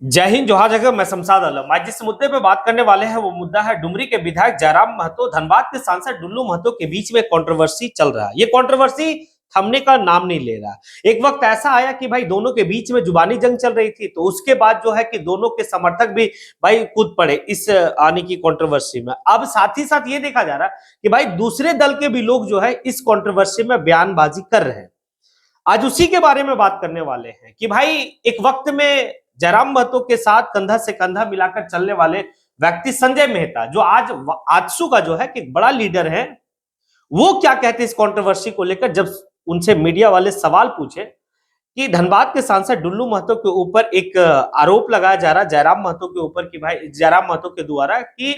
जय हिंद, जोहार जगह। मैं शमशाद आलम। आज जिस मुद्दे पे बात करने वाले हैं वो मुद्दा है डुमरी के विधायक जयराम महतो, धनबाद के सांसद डुल्लू महतो के बीच में कंट्रोवर्सी चल रहा है। ये कंट्रोवर्सी थमने का नाम नहीं ले रहा। एक वक्त ऐसा आया कि भाई दोनों के बीच में जुबानी जंग चल रही थी, तो उसके बाद जो है कि दोनों के समर्थक भी भाई कूद पड़े इस आने की कंट्रोवर्सी में। अब साथ ही साथ ये देखा जा रहा है कि भाई दूसरे दल के भी लोग जो है इस कंट्रोवर्सी में बयानबाजी कर रहे हैं। आज उसी के बारे में बात करने वाले हैं कि भाई एक वक्त में जयराम महतो के साथ कंधा से कंधा मिलाकर चलने वाले व्यक्ति संजय मेहता, जो आज आजसू का जो है कि बड़ा लीडर है, वो क्या कहते हैं इस कंट्रोवर्सी को लेकर। जब उनसे मीडिया वाले सवाल पूछे कि धनबाद के सांसद डुल्लू महतो के ऊपर एक आरोप लगाया जा रहा है जयराम महतो के ऊपर कि भाई जयराम महतो के द्वारा कि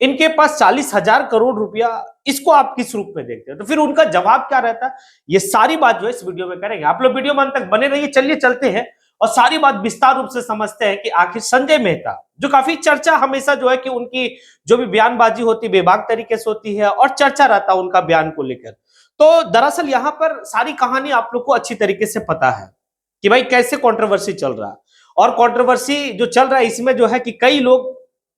इनके पास 40,000 करोड़ रुपया, इसको आप किस रूप में देखते हैं, तो फिर उनका जवाब क्या रहता है, ये सारी बात जो है इस वीडियो में करेंगे। आप लोग वीडियो में अंत तक बने रहिए। चलिए चलते हैं और सारी बात विस्तार रूप से समझते हैं कि आखिर संजय मेहता, जो काफी चर्चा हमेशा जो है कि उनकी जो भी बयानबाजी होती है बेबाक तरीके से होती है और चर्चा रहता है उनका बयान को लेकर, तो दरअसल यहां पर सारी कहानी आप लोग को अच्छी तरीके से पता है कि भाई कैसे कंट्रोवर्सी चल रहा है। और कंट्रोवर्सी जो चल रहा है इसमें जो है कि कई लोग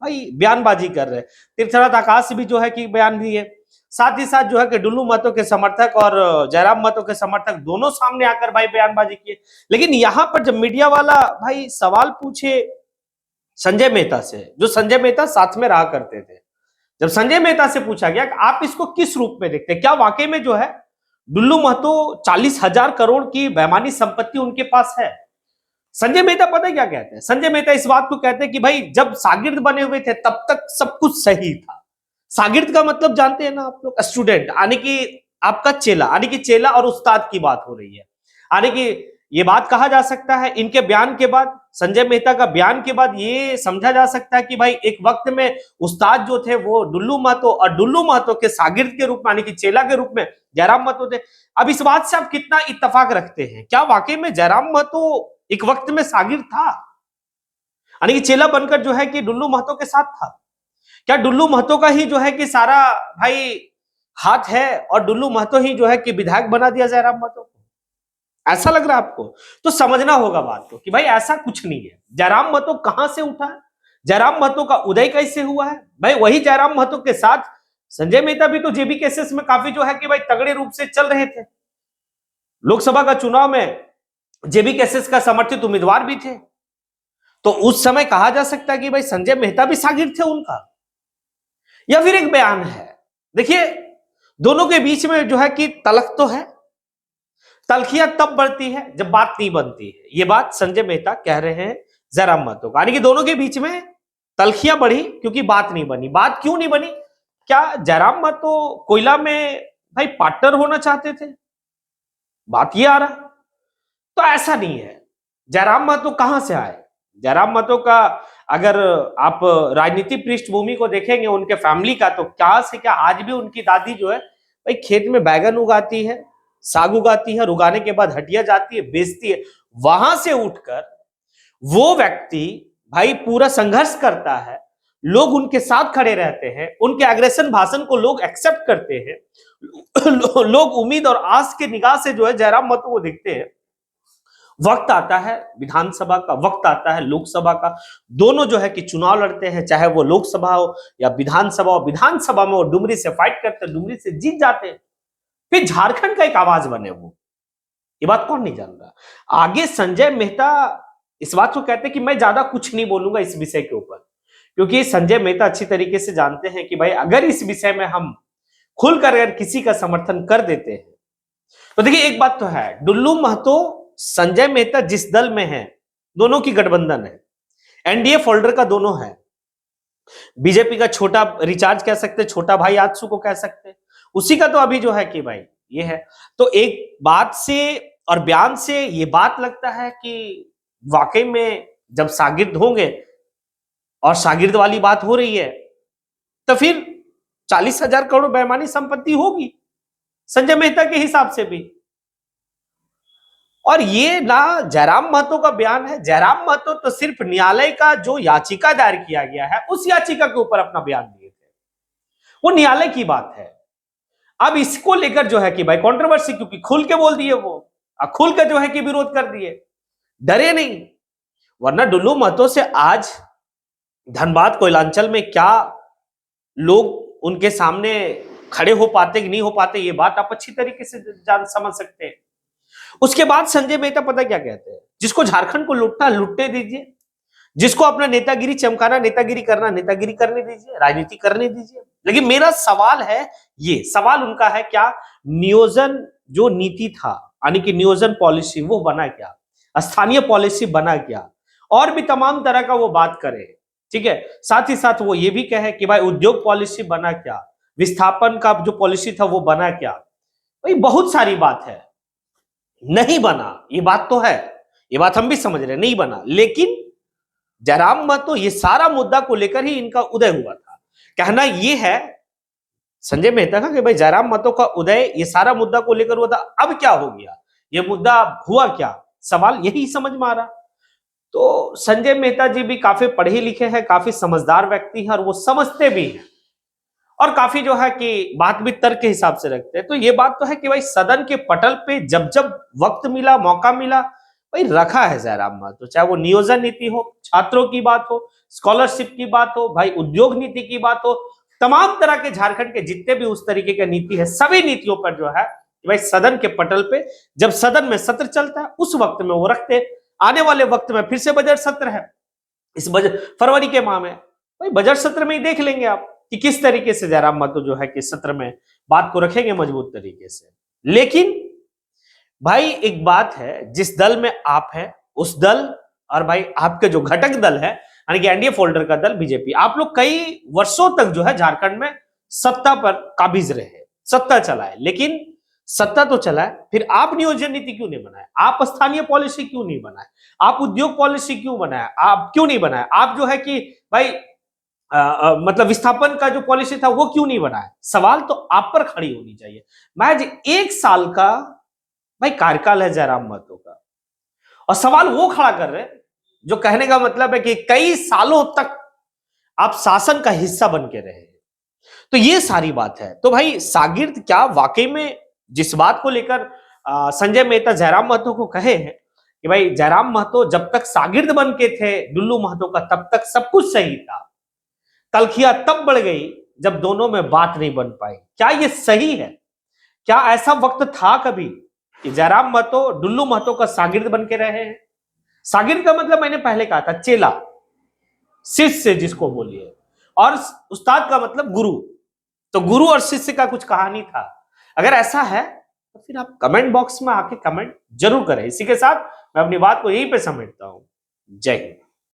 भाई बयानबाजी कर रहे हैं। तीर्थराज आकाश भी जो है कि बयान दिए, साथ ही साथ जो है कि डुल्लू महतो के समर्थक और जयराम महतो के समर्थक दोनों सामने आकर भाई बयानबाजी किए। लेकिन यहां पर जब मीडिया वाला भाई सवाल पूछे संजय मेहता से, जो संजय मेहता साथ में रहा करते थे, जब संजय मेहता से पूछा गया कि आप इसको किस रूप में देखते हैं, क्या वाकई में जो है डुल्लू महतो 40,000 करोड़ की बेईमानी संपत्ति उनके पास है। संजय मेहता पता है क्या कहते हैं? संजय मेहता इस बात को कहते हैं कि भाई जब शागिर्द बने हुए थे तब तक सब कुछ सही था। शागिर्द का मतलब जानते हैं ना आप लोग, स्टूडेंट, यानी कि आपका चेला, यानी कि चेला और उस्ताद की बात हो रही है। यानी कि ये बात कहा जा सकता है इनके बयान के बाद, संजय मेहता का बयान के बाद ये समझा जा सकता है कि भाई एक वक्त में उस्ताद जो थे वो डुल्लू महतो और डुल्लू महतो के शागिर्द के रूप में, यानी कि चेला के रूप में जयराम महतो थे। अब इस बात से आप कितना इत्तेफाक रखते हैं? क्या वाकई में जयराम महतो एक वक्त में शागिर्द था, यानी कि चेला बनकर जो है कि डुल्लू महतो के साथ था? क्या डुल्लू महतो का ही जो है कि सारा भाई हाथ है और डुल्लू महतो ही जो है कि विधायक बना दिया जयराम महतो को? ऐसा लग रहा है आपको? तो समझना होगा बात को कि भाई ऐसा कुछ नहीं है। जयराम महतो कहां से उठा है, जयराम महतो का उदय कैसे हुआ है? भाई वही जयराम महतो के साथ संजय मेहता भी तो जेबी केसेस में काफी जो है कि भाई तगड़े रूप से चल रहे थे। लोकसभा का चुनाव में जेबी केसेस का समर्थित उम्मीदवार भी थे। तो उस समय कहा जा सकता है कि भाई संजय मेहता भी शागिर्द थे उनका। या फिर एक बयान है, देखिए दोनों के बीच में जो है कि तलख तो है, तलखियां तब बढ़ती है जब बात नहीं बनती है। ये बात संजय मेहता कह रहे हैं जयराम महतो का, यानी कि दोनों के बीच में तलखियां बढ़ी क्योंकि बात नहीं बनी। बात क्यों नहीं बनी? क्या जयराम महतो कोयला में भाई पार्टनर होना चाहते थे? बात ये आ रहा, तो ऐसा नहीं है। जयराम महतो कहां से आए? जयराम महतो का अगर आप राजनीतिक पृष्ठभूमि को देखेंगे उनके फैमिली का, तो क्या से क्या आज भी उनकी दादी जो है भाई खेत में बैगन उगाती है, साग उगाती है और उगाने के बाद हटिया जाती है, बेचती है। वहां से उठकर वो व्यक्ति भाई पूरा संघर्ष करता है, लोग उनके साथ खड़े रहते हैं, उनके एग्रेशन भाषण को लोग एक्सेप्ट करते हैं, लोग उम्मीद और आस के निगाह से जो है जयराम महतो को देखते हैं। वक्त आता है विधानसभा का, वक्त आता है लोकसभा का, दोनों जो है कि चुनाव लड़ते हैं, चाहे वो लोकसभा हो या विधानसभा हो। विधानसभा में वो डुमरी से फाइट करते हैं, डुमरी से जीत जाते हैं, फिर झारखंड का एक आवाज बने वो। ये बात कौन नहीं जान रहा? आगे संजय मेहता इस बात को कहते हैं कि मैं ज्यादा कुछ नहीं बोलूंगा इस विषय के ऊपर, क्योंकि संजय मेहता अच्छी तरीके से जानते हैं कि भाई अगर इस विषय में हम खुलकर अगर किसी का समर्थन कर देते हैं, तो देखिए एक बात तो है, डुल्लू महतो संजय मेहता जिस दल में है, दोनों की गठबंधन है, एनडीए फोल्डर का दोनों है। बीजेपी का छोटा रिचार्ज कह सकते हैं, छोटा भाई आजसू को कह सकते हैं, उसी का तो अभी जो है कि भाई ये है। तो एक बात से और बयान से ये बात लगता है कि वाकई में जब शागिर्द होंगे और शागिर्द वाली बात हो रही है, तो फिर 40,000 करोड़ बेईमानी संपत्ति होगी संजय मेहता के हिसाब से भी। और ये ना जयराम महतो का बयान है, जयराम महतो तो सिर्फ न्यायालय का जो याचिका दायर किया गया है उस याचिका के ऊपर अपना बयान दिए थे, वो न्यायालय की बात है। अब इसको लेकर जो है कि भाई कंट्रोवर्सी, क्योंकि खुल के बोल दिए वो, खुल के जो है कि विरोध कर दिए, डरे नहीं। वरना डुल्लू महतो से आज धनबाद कोयलांचल में क्या लोग उनके सामने खड़े हो पाते कि नहीं हो पाते, ये बात आप अच्छी तरीके से जान समझ सकते हैं। उसके बाद संजय मेहता पता क्या कहते हैं, जिसको झारखंड को लूटना लूटने दीजिए, जिसको अपना नेतागिरी चमकाना नेतागिरी करना नेतागिरी करने दीजिए, राजनीति करने दीजिए। लेकिन मेरा सवाल है, ये सवाल उनका है क्या नियोजन जो नीति था, यानी कि नियोजन पॉलिसी वो बना क्या, स्थानीय पॉलिसी बना क्या, और भी तमाम तरह का वो बात करे। ठीक है, साथ ही साथ वो ये भी कहे कि भाई उद्योग पॉलिसी बना क्या, विस्थापन का जो पॉलिसी था वो बना क्या। भाई बहुत सारी बात है, नहीं बना, ये बात तो है, ये बात हम भी समझ रहे हैं, नहीं बना। लेकिन जयराम महतो ये सारा मुद्दा को लेकर ही इनका उदय हुआ था। कहना ये है संजय मेहता का कि भाई जयराम महतो का उदय ये सारा मुद्दा को लेकर हुआ था, अब क्या हो गया, ये मुद्दा हुआ क्या, सवाल यही समझ में आ रहा। तो संजय मेहता जी भी काफी पढ़े लिखे हैं, काफी समझदार व्यक्ति हैं, और वो समझते भी हैं, और काफी जो है कि बात भी तर्क के हिसाब से रखते हैं। तो ये बात तो है कि भाई सदन के पटल पे जब जब वक्त मिला, मौका मिला, भाई रखा है जयराम महतो, चाहे वो नियोजन नीति हो, छात्रों की बात हो, स्कॉलरशिप की बात हो, भाई उद्योग नीति की बात हो, तमाम तरह के झारखंड के जितने भी उस तरीके की नीति है, सभी नीतियों पर जो है भाई सदन के पटल पे जब सदन में सत्र चलता है उस वक्त में वो रखते। आने वाले वक्त में फिर से बजट सत्र है, इस बजट फरवरी के माह में, भाई बजट सत्र में ही देख लेंगे आप कि किस तरीके से जयराम महतो जो है कि सत्र में बात को रखेंगे मजबूत तरीके से। लेकिन भाई एक बात है, जिस दल में आप हैं उस दल और भाई आपके जो घटक दल है यानी कि एनडीए फोल्डर का दल बीजेपी, आप लोग कई वर्षों तक जो है झारखंड में सत्ता पर काबिज रहे, सत्ता चलाए। लेकिन सत्ता तो चला है, फिर आप नियोजन नीति क्यों नहीं बनाए, आप स्थानीय पॉलिसी क्यों नहीं बनाए, आप उद्योग पॉलिसी क्यों बनाए, आप क्यों नहीं बनाए, आप जो है कि भाई मतलब विस्थापन का जो पॉलिसी था वो क्यों नहीं बनाया। सवाल तो आप पर खड़ी होनी चाहिए। महज 1 साल का भाई कार्यकाल है जयराम महतो का, और सवाल वो खड़ा कर रहे हैं जो कहने का मतलब है कि कई सालों तक आप शासन का हिस्सा बन के रहे। तो ये सारी बात है। तो भाई शागिर्द क्या वाकई में जिस बात को लेकर संजय मेहता जयराम महतो को कहे हैं कि भाई जयराम महतो जब तक शागिर्द बन के थे डुल्लू महतो का तब तक सब कुछ सही था, तलखियां तब बढ़ गई जब दोनों में बात नहीं बन पाई, क्या ये सही है? क्या ऐसा वक्त था कभी कि जयराम महतो डुल्लू महतो का शागिर्द बन के रहे हैं? शागिर्द का मतलब मैंने पहले कहा था चेला, शिष्य जिसको बोलिए, और उस्ताद का मतलब गुरु। तो गुरु और शिष्य का कुछ कहानी था। अगर ऐसा है तो फिर आप कमेंट बॉक्स में आके कमेंट जरूर करें। इसी के साथ मैं अपनी बात को यहीं पे समेटता हूं। जय हिंद।